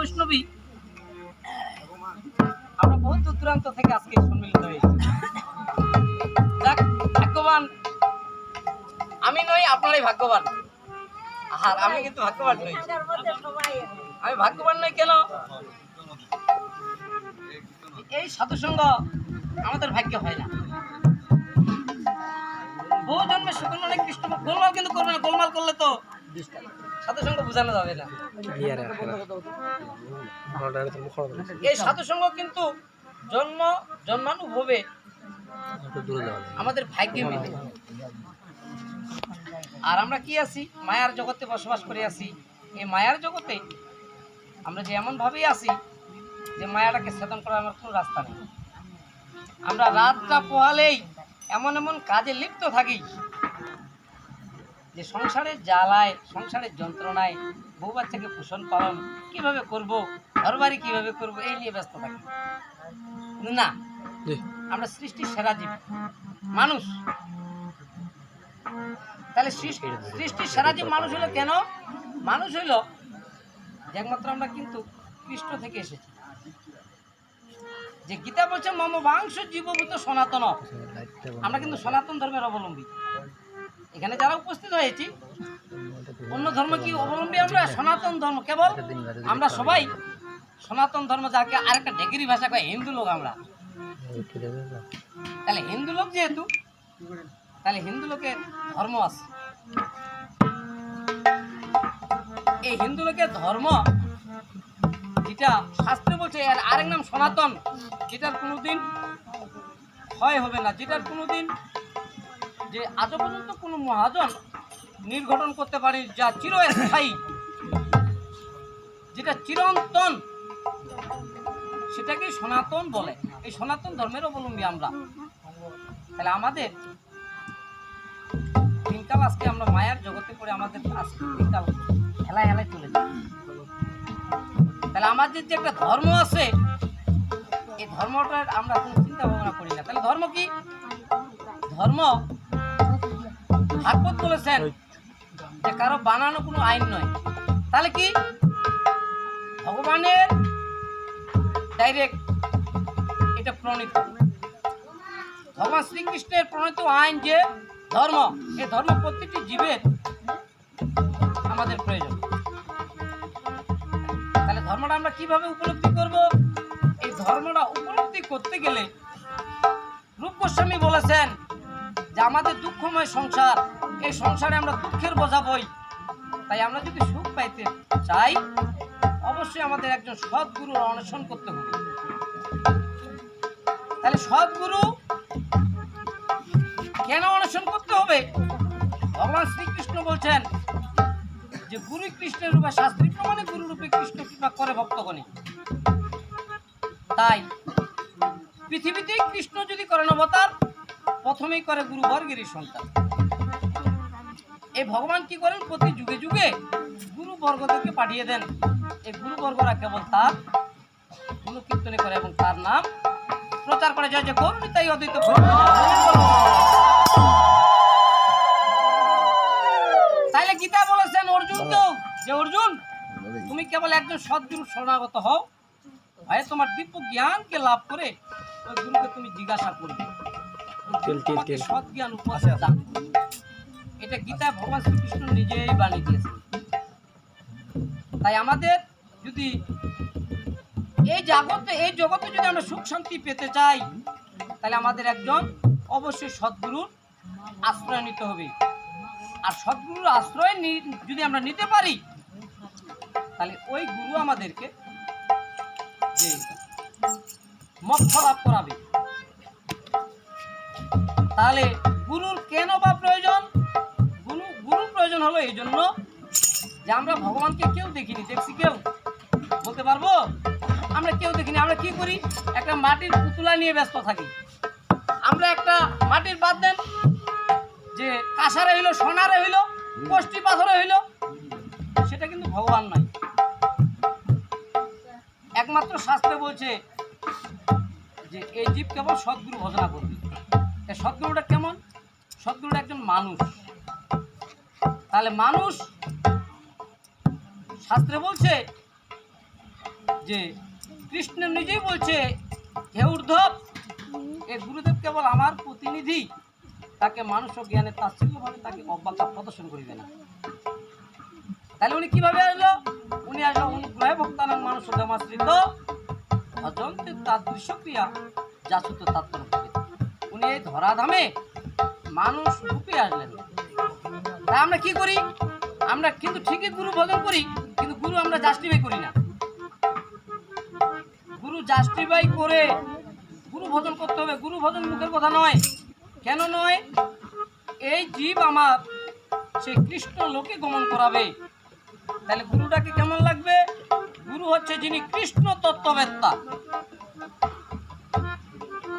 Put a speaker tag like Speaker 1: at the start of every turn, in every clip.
Speaker 1: বৈষ্ণবী আমরা বহু দূর দূরান্ত থেকে আজকে সম্মিলিত হয়েছি। যাক, ভাগ্যবান আমি নই, আপনারাই ভাগ্যবান। আর আমি কিন্তু ভাগ্যবান নই। আমি ভাগ্যবান নই কেন? এই সাধুসঙ্গ আমাদের ভাগ্য হয় না। বহু জন্মে সকল অনেক কৃষ্ণ গোলমাল কিন্তু করবে না। গোলমাল করলে তো সাধুসঙ্গ বোঝানো যাবে না। এই সাধুসঙ্গ কিন্তু জন্মানুভবে আমাদের ভাগ্যে মিলে। আর আমরা কি আছি? মায়ার জগতে বসবাস করে আছি। এই মায়ার জগতে আমরা যে এমন ভাবেই আছি যে মায়াটাকে ছেদন করার আমার কোনো রাস্তা নেই। আমরা রাতটা পোহালেই এমন এমন কাজে লিপ্ত থাকি যে সংসারের জ্বালায়, সংসারের যন্ত্রণায়, বউ বাচ্চাকে পোষণ পালন কিভাবে করব, ঘরবাড়ি কিভাবে করব, এই নিয়ে ব্যস্ত থাকি। না, আমরা সৃষ্টির সেরা জীব মানুষ। তাহলে সৃষ্টির সেরা জীব মানুষ হলো কেন? মানুষ হইল যে একমাত্র আমরা কিন্তু কৃষ্ণ থেকে এসেছি। যে গীতা বলছে মম বাংশ জীবভূত সনাতন, আমরা কিন্তু সনাতন ধর্মের অবলম্বী। এখানে যারা উপস্থিত হয়েছি অন্য ধর্ম কি অবলম্বী? আমরা সনাতন ধর্ম। কেবল আমরা সবাই সনাতন ধর্ম, যাকে আরেকটা ঢেকিরি ভাষা কয় হিন্দু লোক আমরা। তাহলে হিন্দু লোক যেহেতু, তাহলে হিন্দু লোকের ধর্ম আছে। এই হিন্দু লোকের ধর্ম যেটা শাস্ত্রে বলছে এর আরেক নাম সনাতন, যেটার কোনোদিন ক্ষয় হবে না, যেটার কোনোদিন যে আজ পর্যন্ত কোনো মহাজন নির্ঘটন করতে পারে, যা চিরস্থায়ী, যেটা চিরন্তন, সেটাকে সনাতন বলে। এই সনাতন ধর্মের অবলম্বী আমরা। তাহলে আমাদের দিনকাল আজকে আমরা মায়ার জগতে পড়ে আমাদের আজকে দিনকাল হেলায় হেলায় চলে যায়। তাহলে আমাদের যে একটা ধর্ম আছে, এই ধর্মটার আমরা কোনো চিন্তা ভাবনা করি না। তাহলে ধর্ম কি? ধর্ম ভাগবত বলেছেন যে কারো বানানো কোনো আইন নয়। তাহলে কি? ভগবানের ডাইরেক্ট এটা প্রণীত, ভগবান শ্রীকৃষ্ণের প্রণীত আইন যে ধর্ম, এই ধর্ম প্রত্যেকটি জীবের আমাদের প্রয়োজন। তাহলে ধর্মটা আমরা কিভাবে উপলব্ধি করব? এই ধর্মটা উপলব্ধি করতে গেলে রূপ গোস্বামী বলেছেন যে আমাদের দুঃখময় সংসার, এই সংসারে আমরা দুঃখের বোঝা বই। তাই আমরা যদি সুখ পাইতে চাই অবশ্যই আমাদের একজন সৎগুরুর অন্বেষণ করতে হবে। তাহলে সৎগুরু কেন অন্বেষণ করতে হবে? ভগবান শ্রীকৃষ্ণ বলছেন যে গুরু কৃষ্ণের রূপে শাস্ত্রী প্রমাণে গুরু রূপে কৃষ্ণ কৃপা করে ভক্তগণে। তাই পৃথিবীতেই কৃষ্ণ যদি করেন অবতার, প্রথমেই করে গুরু বর্গেরই সন্তান। এই ভগবান কি করেন? প্রতি যুগে যুগে গুরু বর্গদেরকে পাঠিয়ে দেন। এই গুরু বর্গরা কেবল তার গুরু কীর্তনে করে এবং তার নাম প্রচার করে। জয় যে গৌর নিতাই অদ্বৈত। তাইলে গীতা বলেছেন অর্জুনকেও যে অর্জুন, তুমি কেবল একজন সদ্গুরুর শরণাগত হও, ভাই তোমার দিব্য জ্ঞানকে লাভ করে ওই গুরুকে তুমি জিজ্ঞাসা করবে, সৎ জ্ঞান উপদেশ দান। এটা গীতায় ভগবান শ্রীকৃষ্ণ নিজেই বাণী দিয়েছেন। তাই আমাদের যদি এই জগতে যদি আমরা সুখ শান্তি পেতে চাই, তাহলে আমাদের একজন অবশ্যই সদ্গুরুর আশ্রয় নিতে হবে। আর সদ্গুরুর আশ্রয় যদি আমরা নিতে পারি, তাহলে ওই গুরু আমাদেরকে যে মোক্ষ লাভ করাবে। তাহলে গুরুর কেন বা প্রয়োজন? গুরুর প্রয়োজন হলো এই জন্য যে আমরা ভগবানকে কেউ দেখিনি। দেখছি কেউ? বলতে পারবো? আমরা কেউ দেখিনি। আমরা কি করি? একটা মাটির পুতুলা নিয়ে ব্যস্ত থাকি। আমরা একটা মাটির বাদ দেন যে কাঁসারে হইলো, সোনারে হইলো, কষ্টি পাথরে হইলো, সেটা কিন্তু ভগবান নয়। একমাত্র শাস্ত্রে বলছে যে এই জীব কেবল সদ্গুরু ভজনা করবে। সদ্গুরুটা কেমন? সদ্গুরুটা একজন মানুষ। তাহলে মানুষ শাস্ত্রে বলছে যে কৃষ্ণ নিজেই বলছে, হে উদ্ধব, এ গুরুদেব কেবল আমার প্রতিনিধি, তাকে মানুষ ও জ্ঞানের তাচ্ছিল্যভাবে তাকে অব্যাখ্যা প্রদর্শন করিবে না। তাহলে উনি কিভাবে আসলো? উনি আসলো অনুগ্রহে ভক্তানাং মানুষ দেমাশ্রিত অজন্তে তাদৃশ্য ক্রিয়া যাচুত তাৎপর্য। উনি এই ধরাধামে মানুষ রূপে আসলেন। তাই আমরা কি করি? আমরা কিন্তু ঠিকই গুরু ভজন করি, কিন্তু গুরু আমরা জাস্টিফাই করি না। গুরু জাস্টিফাই করে গুরু ভজন করতে হবে। গুরু ভজন মুখের কথা নয়। কেন নয়? এই জীব আমার সেই কৃষ্ণ লোকে গমন করাবে। তাহলে গুরুটাকে কেমন লাগবে? গুরু হচ্ছে যিনি কৃষ্ণ তত্ত্ববেত্তা,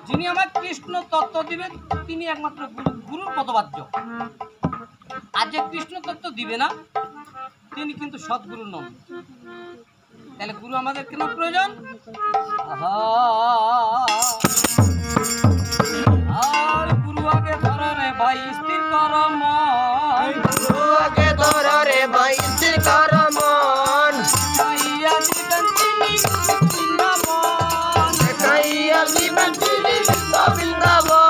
Speaker 1: যিনি আমার কৃষ্ণ তত্ত্ব দিবেন, তিনি একমাত্র গুরু, গুরুর পদবাচ্য। আর যে কৃষ্ণ তত্ত্ব দিবে না, তিনি কিন্তু সদ্গুরু নন। তাহলে গুরু আমাদের কেন প্রয়োজন? আর গুরু আগে ধরো রে ভাই স্থির কর মন,
Speaker 2: গুরু আগে ধরো রে ভাই স্থির কর মন,
Speaker 1: খাইয়া দিবেন তিনি বৃন্দাবন,
Speaker 2: খাইয়া দিবেন তিনি বৃন্দাবন।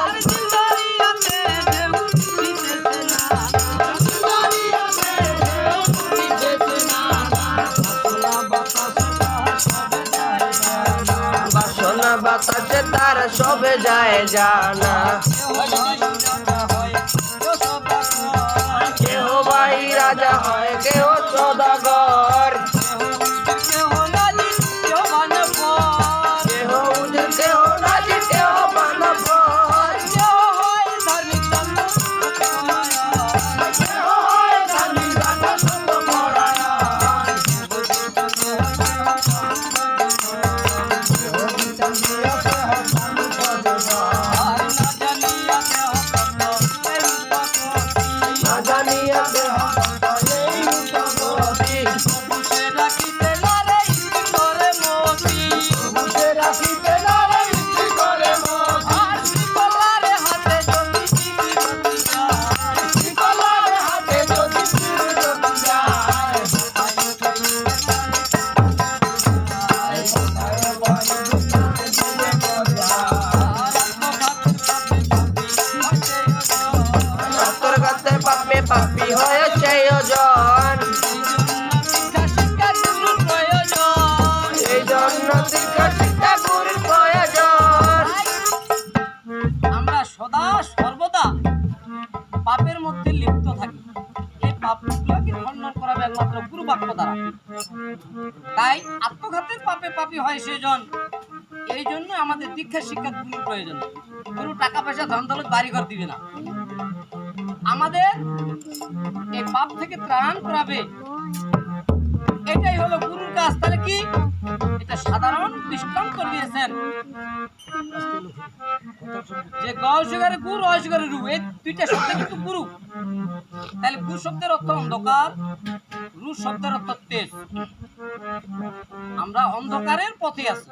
Speaker 1: আর জিন্দারিয়াতে ঢেউ দিতেছে না,
Speaker 2: জিন্দারিয়াতে ঢেউ দিতেছে না, বাসনা বাতাসে তার সবে যায় জানা। কেহ ভাই রাজা হয়, কেহ সদাগর, কেহ উজির, কেহ রাজি, কেহ বানর, কেহ হয় ধার্মিক রাজা সত্যপরায়ণ। না জানিয়া দেহ এই রূপবতী, মুখে রাখিতে না রে ইতি করে মতি, আর শিকলারে হাতে যদি চিরতি যায়, সত্তর গাতে পাপে পাপি হয়েছে ওজন, এই জন্য দীর্ঘ শিক্ষা গুরুর প্রয়োজন।
Speaker 1: আমরা সদা সর্বদা পাপের মধ্যে লিপ্ত থাকি। এই পাপগুলোকে খণ্ডন করাবে একমাত্র গুরু বাক্য দ্বারা। তাই আত্মঘাতের পাপে পাপী হয় সেজন। এই জন্য আমাদের দীক্ষা শিক্ষা গুরুর প্রয়োজন। গুরু টাকা পয়সা ধন দৌলত বাড়িঘর দিবে না, আমাদের এই পাপ থেকে ত্রাণ করাবে। এটাই হলো গুরুর কাজ। তাহলে কি? এটা সাধারণ দৃষ্টান্ত দিয়েছেন যে গহস্বীকারে গুরু, অস্বীকারে রু, এই দুইটা শব্দ কিন্তু গুরু। তাহলে গুরু শব্দের অর্থ অন্ধকার, রু শব্দের অর্থ তেজ। আমরা অন্ধকারের পথে আছি,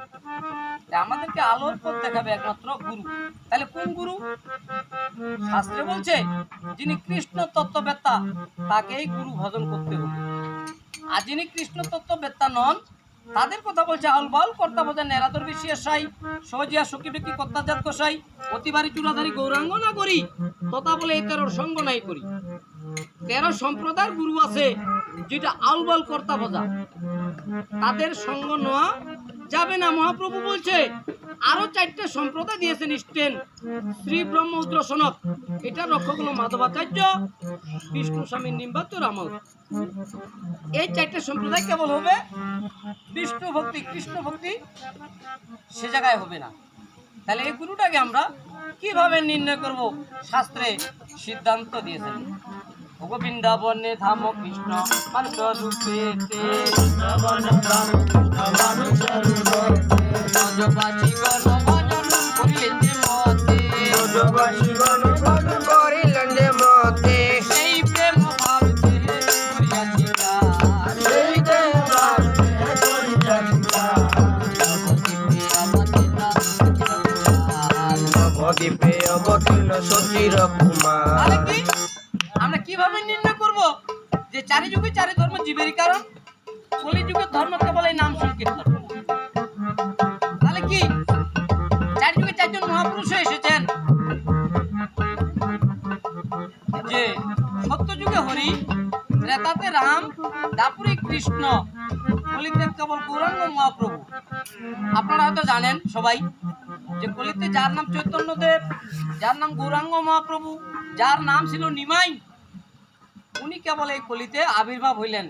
Speaker 1: তাই আমাদেরকে আলোর পথ দেখাবে একমাত্র গুরু। তাহলে কোন গুরু? শাস্ত্রে বলছে যিনি কৃষ্ণ তত্ত্ববেত্তা, তাকেই গুরু ভজন করতে হবে। আর যিনি কৃষ্ণ তত্ত্ববেত্তা নন, তাদের কথা বলছে আউল বাউল কর্তা বোঝা নেরাদর বেশিয়া সাই সহজিয়া সখী ব্যক্তি কর্তাজাত কষাই অতিবারী চূড়াধারী গৌরাঙ্গ না করি তথা বলে এই 13 সঙ্গ নাই করি। 13 সম্প্রদায়ের গুরু আছে যেটা আউল বাউল কর্তা বোঝা, তাদের সঙ্গ নেওয়া যাবে না। মহাপ্রভু বলছে আরো 4টে সম্প্রদায় দিয়েছেন স্টেন, শ্রী ব্রহ্ম উদ্র সনক, এটা রক্ষক হলো মাধবাচার্য, বিষ্ণু স্বামী নিম্বাত্য রামল। এই 4টে সম্প্রদায় কেবল হবে বিষ্ণু ভক্তি, কৃষ্ণ ভক্তি সে জায়গায় হবে না। তাহলে এই গুরুটাকে আমরা কিভাবে নির্ণয় করব? শাস্ত্রে সিদ্ধান্ত দিয়েছেন। বৃন্দাবনে ধাম কৃষ্ণ মানুষ রূপে
Speaker 2: করিলেন যে মতে,
Speaker 1: সেই প্রেম ভাব
Speaker 2: দ্বীপে অবতীর্ণ সচির কুমার।
Speaker 1: আমরা কিভাবে নির্ণয় করব যে চারি যুগে চারি ধর্ম জীবেরই কারণ? কলিযুগের ধর্ম কেবল এই নাম সংকীর্তন। দাপুরি কৃষ্ণ, কলিতে কেবল গৌরাঙ্গ মহাপ্রভু। আপনারা হয়তো জানেন সবাই যে কলিতে যার নাম চৈতন্যদেব, যার নাম গৌরাঙ্গ মহাপ্রভু, যার নাম ছিল নিমাই, উনি কেবল এই কলিতে আবির্ভাব হইলেন।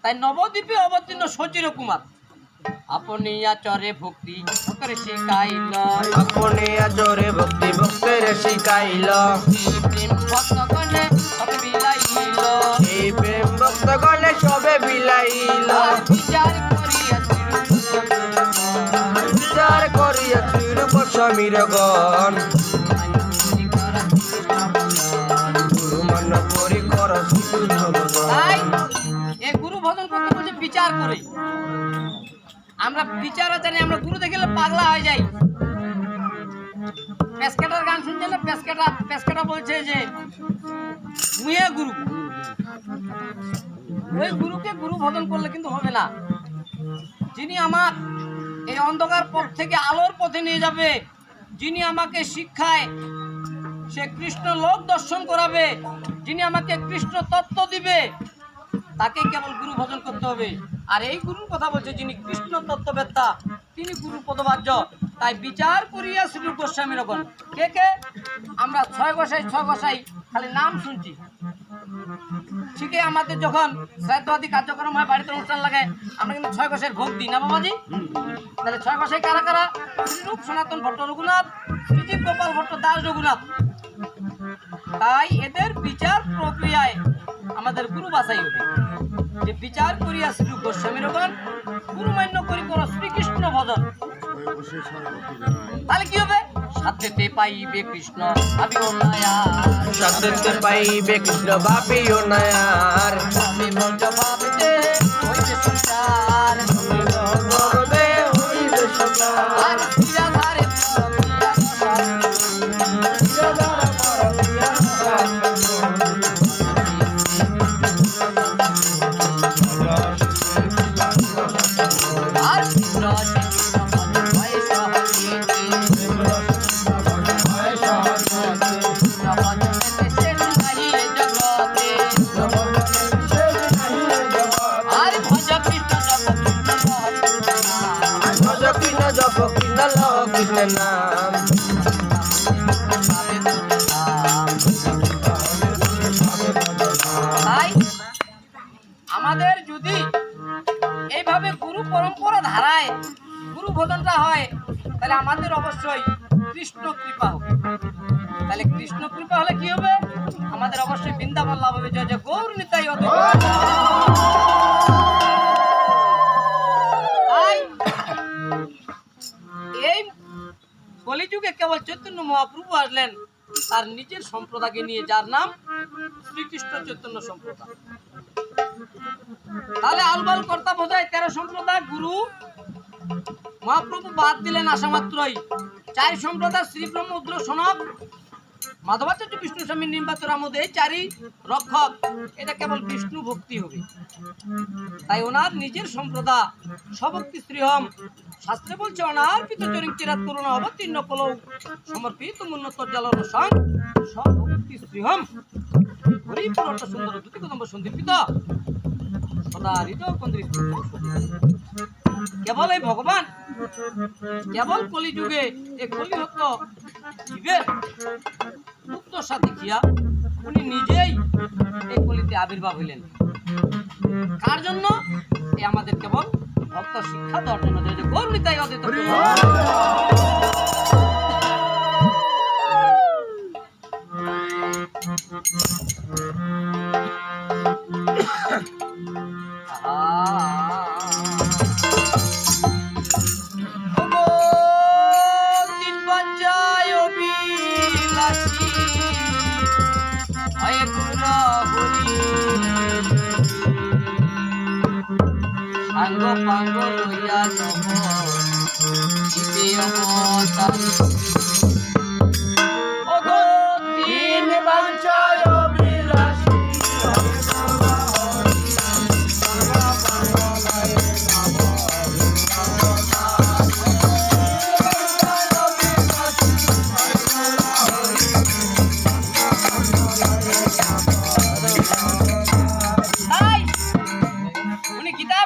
Speaker 1: তাই নবদ্বীপে অবতীর্ণ সচির কুমার আপনি আচরে ভক্তি ভক্তরে শিখাইল,
Speaker 2: আপনি আচরে ভক্তি ভক্তের শিখাইল,
Speaker 1: প্রেম ভক্তগণে সবে বিলাইল,
Speaker 2: এই প্রেম ভক্তগণে সবে বিলাইল,
Speaker 1: বিচার করিয়া
Speaker 2: বিচার করিয়া শ্রীরূপ সমীরগণ, গুরু মান পরিকর
Speaker 1: তাই এই গুরু ভজন করতে বলছে বিচার করে। আমরা বিচার জানি, আমরা গুরু দেখিলে পাগলা হয়ে যাই। পেসকেটার গান শুনছে না? পেসকেটা বলছে যে মুয়ে গুরু, ওই গুরুকে গুরু ভজন করলে কিন্তু হবে না। যিনি আমার এই অন্ধকার পথ থেকে আলোর পথে নিয়ে যাবে, যিনি আমাকে শিক্ষায় সে কৃষ্ণ লোক দর্শন করাবে, যিনি আমাকে কৃষ্ণ তত্ত্ব দিবে, তাকে কেবল গুরু ভজন করতে হবে। আর এই গুরুর কথা বলছে যিনি কৃষ্ণ তত্ত্ববেত্তা, তিনি গুরু পদবাচ্য। তাই বিচার করিয়া শ্রী গোস্বামী রকম কে কে আমরা ছয় গোসাই খালি নাম শুনছি। ঠিকই আমাদের যখন শ্রাদ্ধবাদী কার্যক্রম হয়, বাড়িতে অনুষ্ঠান লাগে, আমরা কিন্তু ছয় গোসাইয়ের ভোগ দিই না বাবাজি? তাহলে ছয় গোসাই কারা কারা? শ্রীরূপ সনাতন ভট্ট রঘুনাথ, শ্রীজীব গোপাল ভট্ট দাস রঘুনাথ। তাই এদের বিচার প্রক্রিয়ায় আমাদের গুরু বাছাই হবে, যে বিচার করিয়া শ্রী গোস্বামী রকম গুরু মান্য করি করো শ্রীকৃষ্ণ ভজন। তাহলে কি হবে? সাথেতে পাইবে কৃষ্ণ ভাবিও নায়ার,
Speaker 2: সাথে পাইবে কৃষ্ণ ভাবিও নায়ার,
Speaker 1: আমি ভজ ভাবিতে হইবে সংসার,
Speaker 2: ভবে হইবে সকাল,
Speaker 1: আর ক্রিয়াধারে আর কৃষ্ণ
Speaker 2: জপ কৃষ্ণ লহ কৃষ্ণ নাম,
Speaker 1: তাই আমাদের যদি এইভাবে গুরু পরম্পরা ধারায় গুরু ভজনটা হয়, তাহলে আমাদের অবশ্যই কৃষ্ণ কৃপা হবে। তাহলে কৃষ্ণ কৃপা হলে কি হবে? আমাদের অবশ্যই বৃন্দাবন লাভ হবে। জয় জয় গৌর নিতাই অদ্বৈত। তাই এই কলিযুগে কেবল চৈতন্য মহাপ্রভু আসলেন তার নিজের সম্প্রদায়কে নিয়ে, যার নাম শ্রীকৃষ্ণ চৈতন্য সম্প্রদায়। তাহলে আলবাল কর্তা বোঝায় 13 সম্প্রদায়। গুরু মহাপ্রভু বাদ দিলেন আসা মাত্রই 4 সম্প্রদায় শ্রী ব্রহ্ম উদ্র সনক মাধবাচার্য বিষ্ণু স্বামী নিম্বাত রামদ, এই 4ই রক্ষক। এটা কেবল বিষ্ণু ভক্তি হবে। তাই ওনার নিজের সম্প্রদায় সভক্তি শ্রীহম, শাস্ত্রে বলছে অনার্পিত চরিং চিরাত করুণা অবতীর্ণ কলৌ সমর্পিত উন্নত জালন সং সভক্তি শ্রীহম হরিপুরট সুন্দর দুটি কদম্ব সন্দীপিত সদা হৃদয় কন্দ্রিত। কেবল এই ভগবান কেবল কলিযুগে এই কলিহত জীবের মুক্ত সাথে খিয়া উনি নিজেই এই কলিতে আবির্ভাব হইলেন। কার জন্য? এই আমাদের কেবল ভক্ত শিক্ষা দেওয়ার জন্য। যে গৌর নিতাই অদ্বৈত। সাঙ্গ পাঙ্গ লইয়া নব জীবে অবতার, ওগো তিন বাঞ্ছায় অভিলাষী,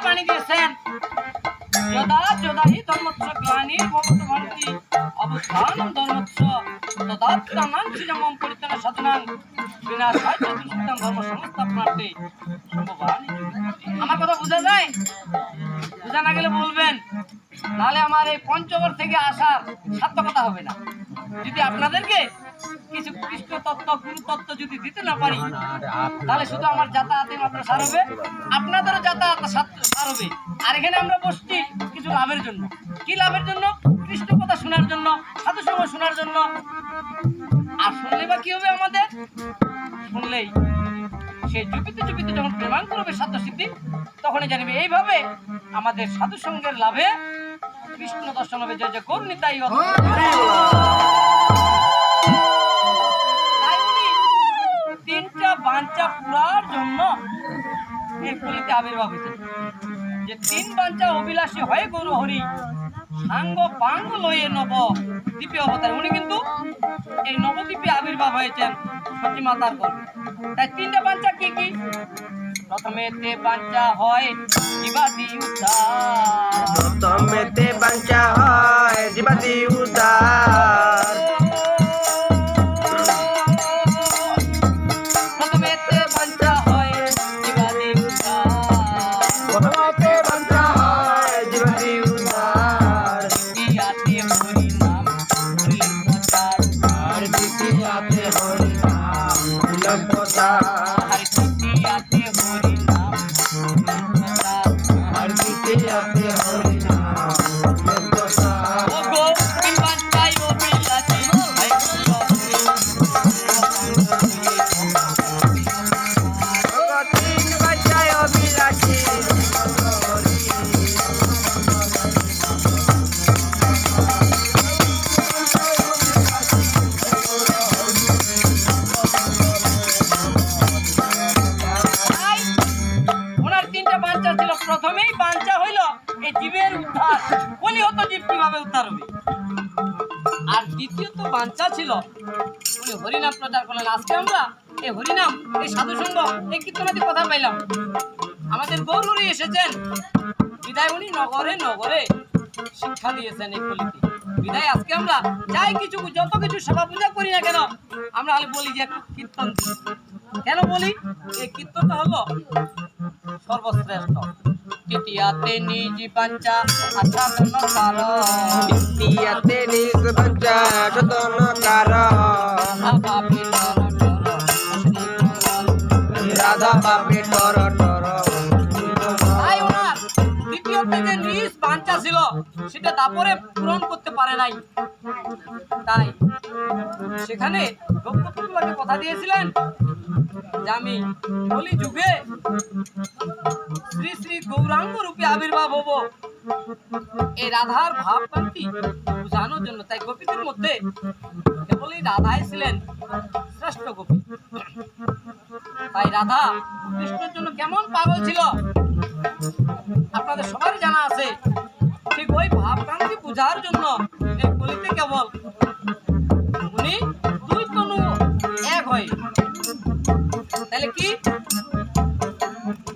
Speaker 1: বাণী দিয়েছেন, যদা যদাহি ধর্মস্য গ্লানির্ভবতি ভারতী অবস্থানং ধর্মস্য তদাত্মানাং সৃজনং পরিত্রাণ সাধনাং বিনাশায় চ দুষ্কৃতাং ধর্ম সংস্থাপনার্থে সম্ভবামি যুগে। আমার কথা বোঝা যায়? বোঝা না গেলে বলবেন, নাহলে আমার এই পঞ্চগড় থেকে আসার সার্থকতা হবে না। যদি আপনাদেরকে কিছু কৃষ্ণ তত্ত্ব গুরু তত্ত্ব যদি দিতে না পারি, তাহলে শুধু আমার যাতায়াতে মাত্র সার হবে, আপনাদেরও যাতায়াত সার হবে। আর এখানে আমরা বসছি কিছু লাভের জন্য। কি লাভের জন্য? কৃষ্ণ কথা শোনার জন্য, সাধু সঙ্গ শোনার জন্য। আর শুনলে বা কি হবে? আমাদের শুনলেই সে চুপিতে চুপিতে যখন প্রেমাণ করবে সাধ্য সিদ্ধি, তখনই জানিবে এইভাবে আমাদের সাধু সঙ্গের লাভে কৃষ্ণ দর্শন হবে। জয় জয় করুন তাই তিনটা বাঞ্চা পুরার জন্য এই কলিতে আবির্ভাব হয়েছে। যে তিন বাঞ্চা অভিলাষী হয়ে গৌর হরি সাঙ্গ পাঙ্গ লয়ে নব দ্বীপে অবতার। উনি কিন্তু এই নবদ্বীপে আবির্ভাব হয়েছেন সতী মাতার গর্ভে। তাই তিনটা বাঞ্চা কি কি? প্রথমেতে বাঞ্চা হয় জীবাদি উদ্ধার,
Speaker 2: প্রথমেতে বাঞ্চা হয় জীবাদি উদ্ধার,
Speaker 1: প্রথমেতে বাঞ্চা হয় জীবাদি উদ্ধার,
Speaker 2: প্রথমেতে বাঞ্চা হয় জীবাদি উদ্ধার,
Speaker 1: দ্বিতীয়াতে হরি নাম হরিলেন প্রচার,
Speaker 2: আর দ্বিতীয়াতে হরি নাম হরিলেন প্রচার,
Speaker 1: আর তৃতীয়াতে হরি নাম হরিলেন প্রচার।
Speaker 2: আর দ্বিতীয়াতে হরি নাম হরিলেন প্রচার।
Speaker 1: ও গো তিন বাঞ্চায় অভিলাষী হয় গৌর হরি
Speaker 2: তিন বাঞ্চায় অভিলাষী
Speaker 1: তাই ওনার তিনটা বাঞ্চা ছিল। প্রথমেই বাঞ্চা হইল এই জীবের উদ্ধার, বলি হতো জীব কিভাবে উদ্ধার হবে। আর দ্বিতীয়ত বাঞ্চা ছিল উনি হরিনাম প্রচার করলেন। আজকে আমরা এই হরিনাম, এই সাধু সঙ্গ, এই কীর্তনাদি কথা পাইলাম। আমাদের গৌরী এসেছেন বিদায়, উনি নগরে নগরে শিক্ষা দিয়েছেন এই কলিতে। বিদায় আজকে আমরা যাই কিছু যত কিছু সেবা পূজা করি না কেন, আমরা হলে বলি যে একটু কীর্তন দিই। কেন বলি? এই কীর্তনটা হলো সর্বশ্রেষ্ঠ। তৃতীয়াতে নিজ বাঞ্চা আসাধন কারণ,
Speaker 2: দ্বিতীয়াতে নিজ বাঞ্চা সাধনকার, রাধা বাপে টর টর।
Speaker 1: তাই ওনার দ্বিতীয়তে যে নিজ বাঞ্চা ছিল সেটা তারপরে পূরণ করতে পারে নাই। তাই সেখানে দ্রৌপদীকে কথা দিয়েছিলেন যে আমি কলি যুগে শ্রী শ্রী গৌরাঙ্গ রূপে আবির্ভাব হব এই রাধার ভাবকান্তি বোঝানোর জন্য। তাই গোপীদের মধ্যে কেবলই রাধাই ছিলেন শ্রেষ্ঠ গোপী। তাই রাধা কৃষ্ণের জন্য কেমন পাগল ছিল আপনাদের সবারই জানা আছে। ঠিক ওই ভাবকান্তি বোঝার জন্য এই কলিতে কেবল উনি দুই তনু এক হয়। তাহলে কি?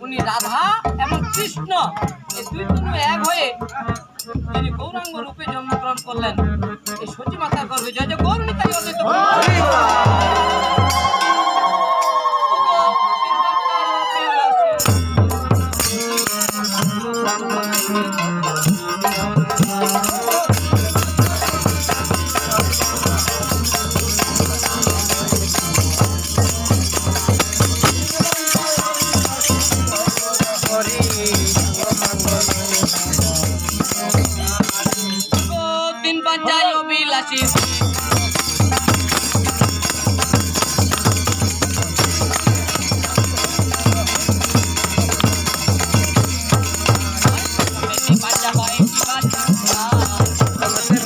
Speaker 1: উনি রাধা এবং কৃষ্ণ এই দুই তনু এক হয়ে তিনি গৌরাঙ্গ রূপে জন্মগ্রহণ করলেন এই সতী মাতার গর্ভে। জয় জয় গৌর নিতাই অদ্বৈত তিন বাঞ্চায় অভিলাষী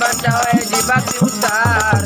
Speaker 2: বাঞ্চা হয় জীবাদি উদ্ধার,